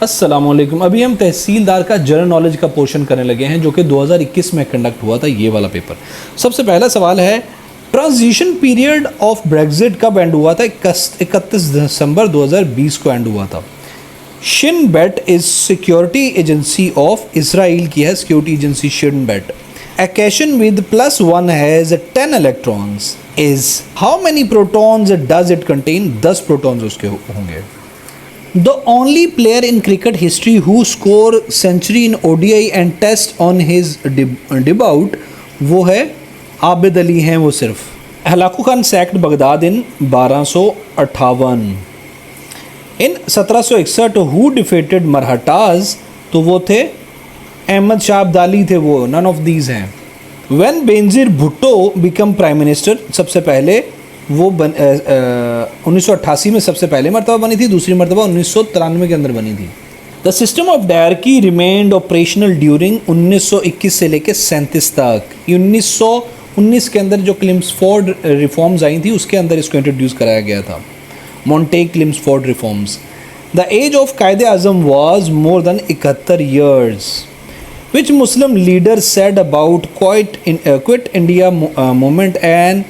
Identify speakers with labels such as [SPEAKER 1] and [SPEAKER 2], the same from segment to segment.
[SPEAKER 1] अस्सलामुअलैकुम। अभी हम तहसीलदार का जनरल नॉलेज का पोर्शन करने लगे हैं जो कि 2021 में कंडक्ट हुआ था, ये वाला पेपर। सबसे पहला सवाल है, ट्रांजिशन पीरियड ऑफ ब्रेग्जिट कब एंड हुआ था? 31 दिसंबर 2020 को एंड हुआ था। Shin bet is security agency of Israel की है, security agency Shin Bet. A cation with +1 has 10 electrons. Is how many protons does it contain? 10 protons उसके होंगे। The only player in cricket history who score century in ODI and Test on his debut वो है आबिद अली हैं वो सिर्फ। Hulagu Khan sacked Baghdad in 1258। In 1761 who defeated Marathas, तो वो थे अहमद शाह अब्दाली थे वो, नन ऑफ दीज हैं। When Benazir Bhutto become prime minister, सबसे पहले वो 1988 में सबसे पहले मरतबा बनी थी, दूसरी मरतबा 1993 के अंदर बनी थी। The system of dyarchy remained operational during 1921 से लेकर 37 तक। 1919 के अंदर जो क्लिम्सफोर्ड रिफॉर्म्स आई थी उसके अंदर इसको इंट्रोड्यूस कराया गया था, Montagu Chelmsford reforms. The age of Quaid-e Azam was more than 71 years. Which Muslim leader said about quit India movement and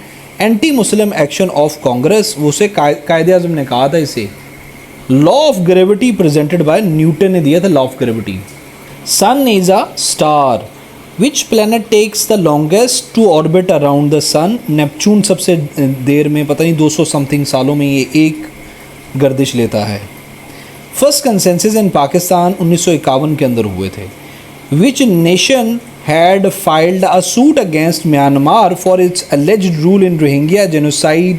[SPEAKER 1] anti-Muslim action of Congress? वो से कायदे आज़म ने कहा था इसे। Law of gravity presented by Newton ने दिया था law of gravity. Sun is a star. Which planet takes the longest to orbit around the sun? Neptune सबसे देर में, पता नहीं 200 समथिंग सालों में ये एक गर्दिश लेता है। फर्स्ट कंसेंसस इन पाकिस्तान 1951 के अंदर हुए थे। Which nation had filed a suit against Myanmar for its alleged rule in Rohingya genocide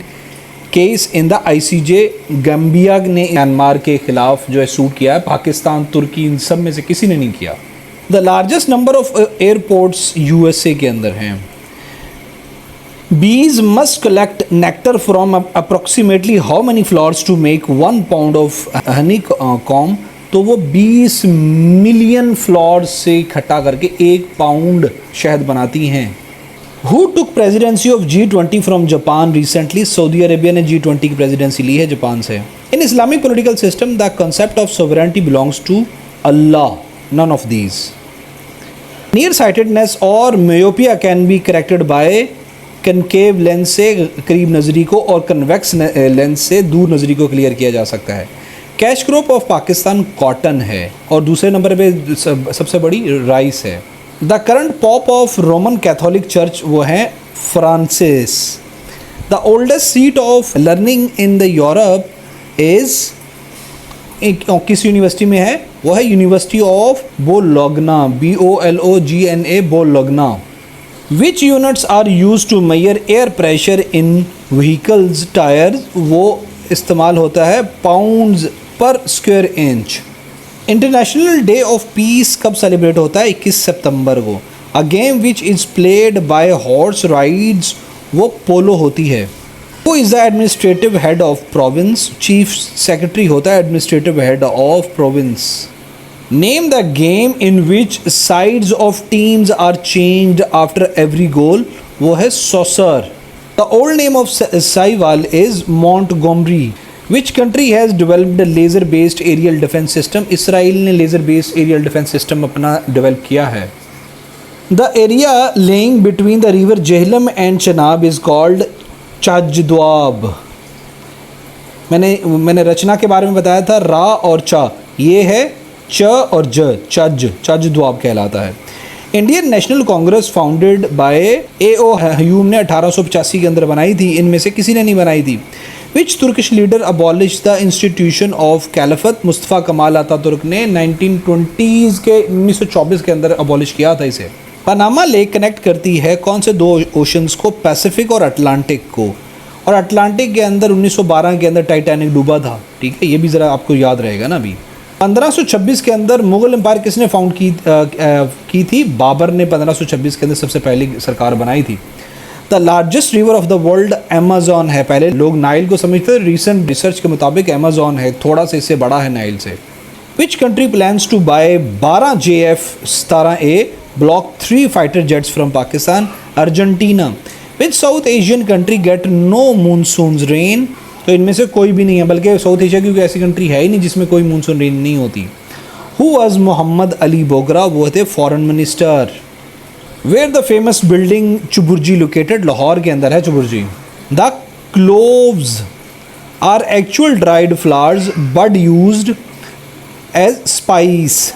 [SPEAKER 1] case in the ICJ? गम्बिया ने म्यांमार के खिलाफ जो है सूट किया है, पाकिस्तान, तुर्की, इन सब में से किसी ने नहीं किया। The largest number of airports USA के अंदर हैं। Bees must collect nectar from approximately how many flowers to make 1 pound of honeycomb? तो वो 20 मिलियन फ्लावर्स से इकट्ठा करके 1 पाउंड शहद बनाती हैं। Who took presidency of G20 from Japan recently? Saudi Arabia ने G20 की प्रेसिडेंसी ली है जापान से। In Islamic political system the concept of sovereignty belongs to Allah, none of these. Near sightedness और myopia can be corrected by concave lens से करीब नज़री को और कन्वेक्स लेंस से दूर नज़री को क्लियर किया जा सकता है। Cash crop of Pakistan cotton है और दूसरे नंबर पे सबसे बड़ी राइस है। The current pope of Roman Catholic church वो है Francis. The oldest seat of learning in the Europe is किस यूनिवर्सिटी में है? वो है university of Bologna, BOLOGNA, Bologna. Which units are use to measure air pressure in vehicles tyres? वो इस्तेमाल होता है pounds per square inch. International day of peace कब सेलिब्रेट होता है? 21 सितंबर को। A game which is played by horse rides वो पोलो होती है। Who is the administrative head of province? Chief secretary होता है administrative head of province. Name the game in which sides of teams are changed after every goal? वो है soccer. The old name of Sahiwal is Montgomery. Which country has developed a laser-based aerial defense system? Israel ने laser-based aerial defense system अपना develop किया है। The area laying between the river Jhelum and Chenab is called चाजद्वाब। मैंने रचना के बारे में बताया था, रा और चा, ये है च और ज, चाजद्वाब कहलाता है। Indian national Congress founded by A.O. Hume ने 1885 के अंदर बनाई थी, इनमें से किसी ने नहीं बनाई थी। Which Turkish leader abolish the institution of caliphate? Mustafa Kemal Ataturk ने 1920 के 1924 के अंदर अबॉलिश किया था इसे। पनामा लेक कनेक्ट करती है कौन से 2 ओशंस को? पैसिफिक और अटलांटिक को। और अटलांटिक के अंदर 1912 के अंदर टाइटैनिक डूबा था, ठीक है, ये भी ज़रा आपको याद रहेगा ना। अभी 1526 के अंदर मुग़ल एम्पायर किसने फाउंड की थी? बाबर ने 1526 के अंदर सबसे पहली सरकार बनाई थी। The largest river of the world Amazon है। पहले लोग नाइल को समझते थे, रिसेंट रिसर्च के मुताबिक अमेज़ॉन है, थोड़ा सा इससे बड़ा है नाइल से। Which country plans to buy 12 JF-17A block 3 fighter jets from Pakistan? Argentina. Which South Asian country get no monsoon rain? तो इनमें से कोई भी नहीं है, बल्कि साउथ एशिया की कोई ऐसी कंट्री है ही नहीं जिसमें कोई मानसून रेन नहीं होती। हु वाज मोहम्मद अली बोगरा, वो थे foreign minister. Where the famous building Chauburji located, Lahore के अंदर है Chauburji. The cloves are actual dried flowers but used as spice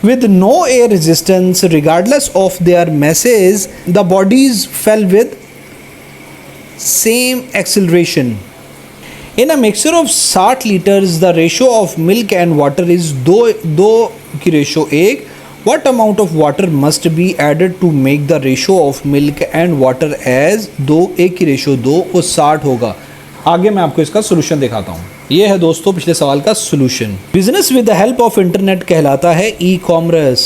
[SPEAKER 1] with no air resistance regardless of their masses. The bodies fell with same acceleration. In a mixture of 60 liters, the ratio of milk and water is 2 की ratio 1. What amount of water must be added to make the ratio of milk and water as 1 की ratio 2 वो 60 होगा। आगे मैं आपको इसका solution दिखाता हूँ। ये है दोस्तों पिछले सवाल का solution. Business with the help of internet कहलाता है e commerce.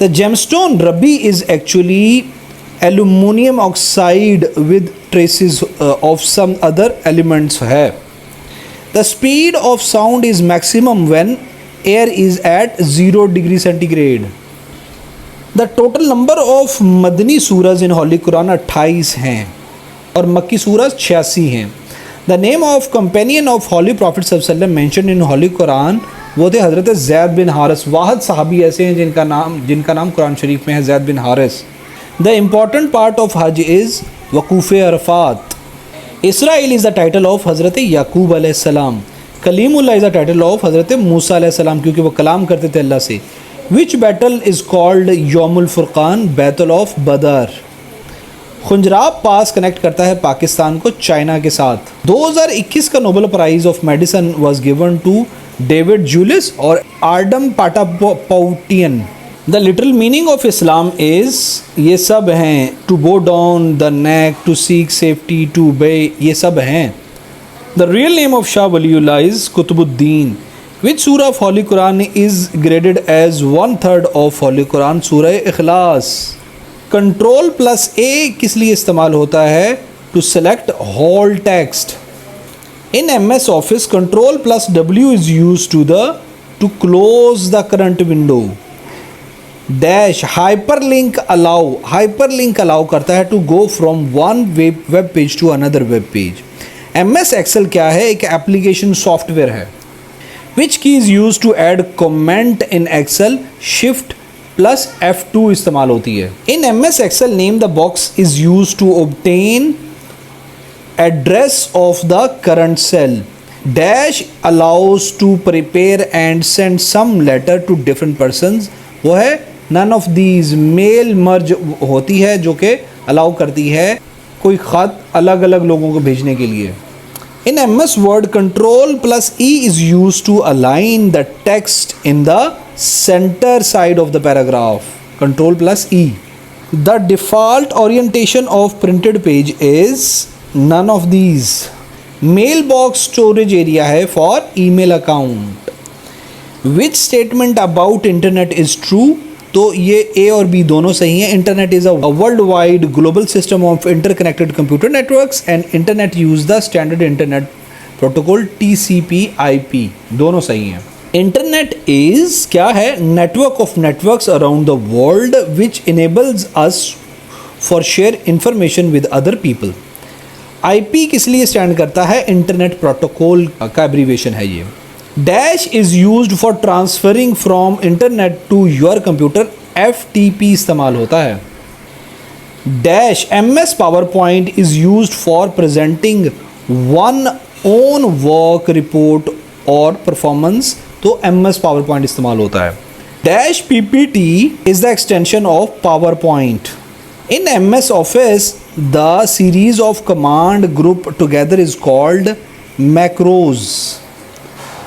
[SPEAKER 1] The gemstone ruby is actually aluminium oxide with traces of some other elements है। The speed of sound is maximum when air is at 0 degree centigrade. The total number of Madani surahs in Holy Quran 28 हैं और Makki surahs 86 हैं। The name of companion of holy prophet सल्लल्लाहु अलैहि वसल्लम mention in हॉली कुरान, वो थे हज़रत ज़ैद bin Haris. वाहद सहाबी ऐसे हैं जिनका नाम कुरान शरीफ में है Zaid bin Haris. The important part of Hajj is Wuquf Arafat. Israel is the title of Hazrat Yaqub अलैहिस्सलाम। Kalimullah is the title of Hazrat Musa अलैहिस्सलाम, क्योंकि वो कलाम करते थे अल्लाह से। Which battle is called Yaum-ul Furqan, battle of Badr. Khunjerab pass connect करता है पाकिस्तान को चाइना के साथ। 2021 का Nobel prize of medicine was given to David Julius और Ardem Patapoutian. The literal meaning of Islam is, ये सब हैं, to bow down the neck, to seek safety, to be, ये सब हैं। The real name of Shah Waliullah is Qutbuddin. Which surah of Holy Quran is graded as 1/3 of Holy Quran, surah Ikhlas. Control plus ए किस लिए इस्तेमाल होता है? To select whole text. In MS office control plus W is use to close the current window. Dash hyperlink allow, hyperlink allow करता है to go from one web page to another web page. MS Excel क्या है? एक application software है। Which key is use to add comment in Excel? Shift plus F2 इस्तेमाल होती है। In MS Excel name the box is use to obtain address of the current cell. Dash allows to prepare and send some letter to different persons, वो है none of these. Mail merge होती है जो कि allow करती है कोई ख़त अलग अलग लोगों को भेजने के लिए। In MS Word, Control plus E is used to align the text in the center side of the paragraph. Control plus E. The default orientation of printed page is none of these. Mailbox storage area है for email account. Which statement about internet is true? तो ये A और B दोनों सही हैं। Internet is a world wide global system of interconnected computer networks and internet use the standard internet protocol TCP/IP, दोनों सही हैं। इंटरनेट इज़ क्या है? Network of networks around the world which enables us for share information with other people. IP किस लिए stand करता है? Internet protocol का एब्रीवेशन है ये। Dash is used for transferring from internet to your computer, FTP इस्तेमाल होता है। Dash MS PowerPoint is used for presenting one own work report और परफॉर्मेंस, तो MS पावर पॉइंट इस्तेमाल होता है। Dash PPT is the extension of PowerPoint. In MS office the series of command group together is called macros.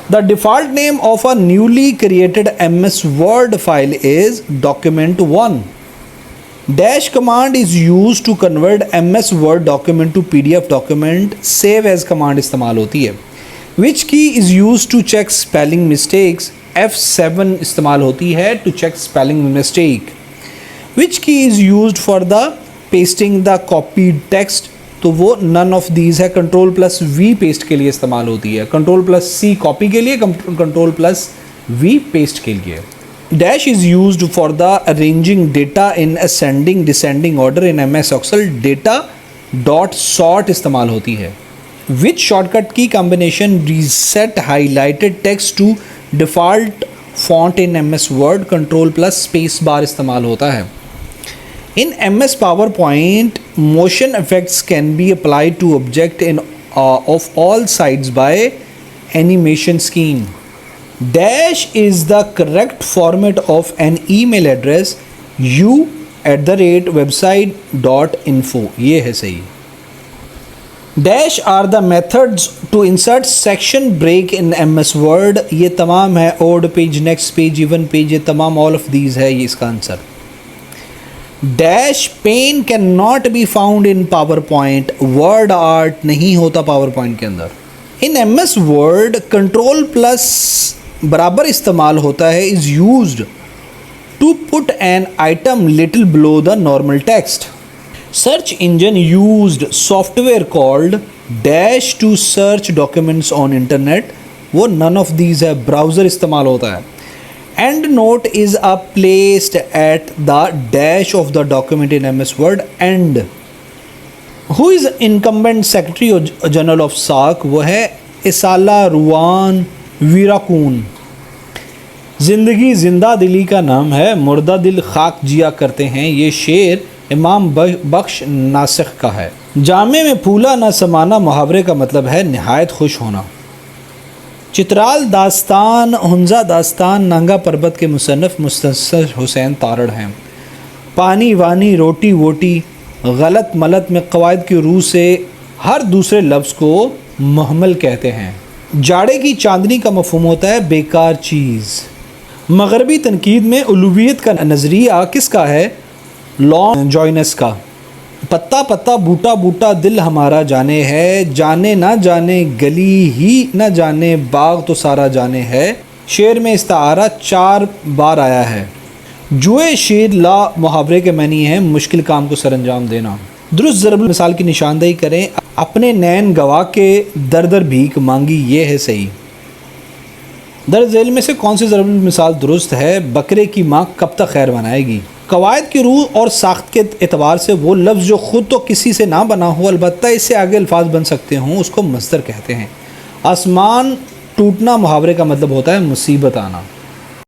[SPEAKER 1] The default name of a newly created MS Word file is document1. Dash command is used to convert MS Word document to PDF document. Save as command इस्तेमाल होती है। Which key is used to check spelling mistakes? F7 इस्तेमाल होती है to check spelling mistake. Which key is used for the pasting the copied text? तो वो none of these है। Control plus V paste के लिए इस्तेमाल होती है। कंट्रोल प्लस C कॉपी के लिए, कंट्रोल प्लस V पेस्ट के लिए। Dash is used for the arranging data in ascending descending order in MS Excel. Data dot sort इस्तेमाल होती है। Which shortcut key combination reset highlighted text to default font in MS Word control plus space bar इस्तेमाल होता है। In MS PowerPoint motion effects can be applied to object in of all sides by animation scheme. Dash is the correct format of an email address u@website.info, ये है सही। Dash are the methods to insert section break in MS Word, ये तमाम है odd page, next page, even page, ये तमाम all of these है ये इसका answer. Dash pen can not be found in PowerPoint, WordArt नहीं होता PowerPoint के अंदर। In MS Word control plus बराबर इस्तेमाल होता है, is used to put an item little below the normal text. Search engine used software called dash to search documents on internet, वो none of these है, browser इस्तेमाल होता है। And note is a placed at the dash of the document in MS Word. And who is incumbent secretary general of साक, वो है इसाला रुवान वीराकून। ज़िंदगी जिंदा दिली का नाम है, मुर्दा दिल खाक जिया करते हैं, ये शेर इमाम बख्श नासिख का है। जामे में फूला ना समाना मुहावरे का मतलब है नहायत खुश होना। चित्राल दास्तान हुंजा दास्तान नांगा पर्वत के मुसन्नफ़ मुस्तनसर हुसैन तारड़ हैं। पानी वानी रोटी वोटी गलत मलत में क़वायद की रूह से हर दूसरे लफ्ज़ को मुहम्मल कहते हैं। जाड़े की चांदनी का मफ़हूम होता है बेकार चीज़। मगरबी तनकीद में उलूहियत का नज़रिया किसका है? लॉन्ग जॉइनस का। पत्ता पत्ता बूटा बूटा दिल हमारा जाने है, जाने ना जाने गली ही ना जाने बाग तो सारा जाने है। शेर में इस्तारा 4 बार आया है। जुए शेर ला मुहावरे के मानी है मुश्किल काम को सरअंजाम देना। दुरुस्त ज़रबुल मिसाल की निशानदेही करें, अपने नैन गवा के दर दर भीख मांगी, ये है सही। दर्ज झेल में से कौन सी ज़रबुल मिसाल दुरुस्त है? बकरे की माँ कब तक खैर मनाएगी। कवायद की रूह और साख्त के एतबार से वो लफ्ज़ जो ख़ुद तो किसी से ना बना हो अलबत्ता इससे आगे अल्फाज बन सकते हों उसको मस्दर कहते हैं। आसमान टूटना मुहावरे का मतलब होता है मुसीबत आना।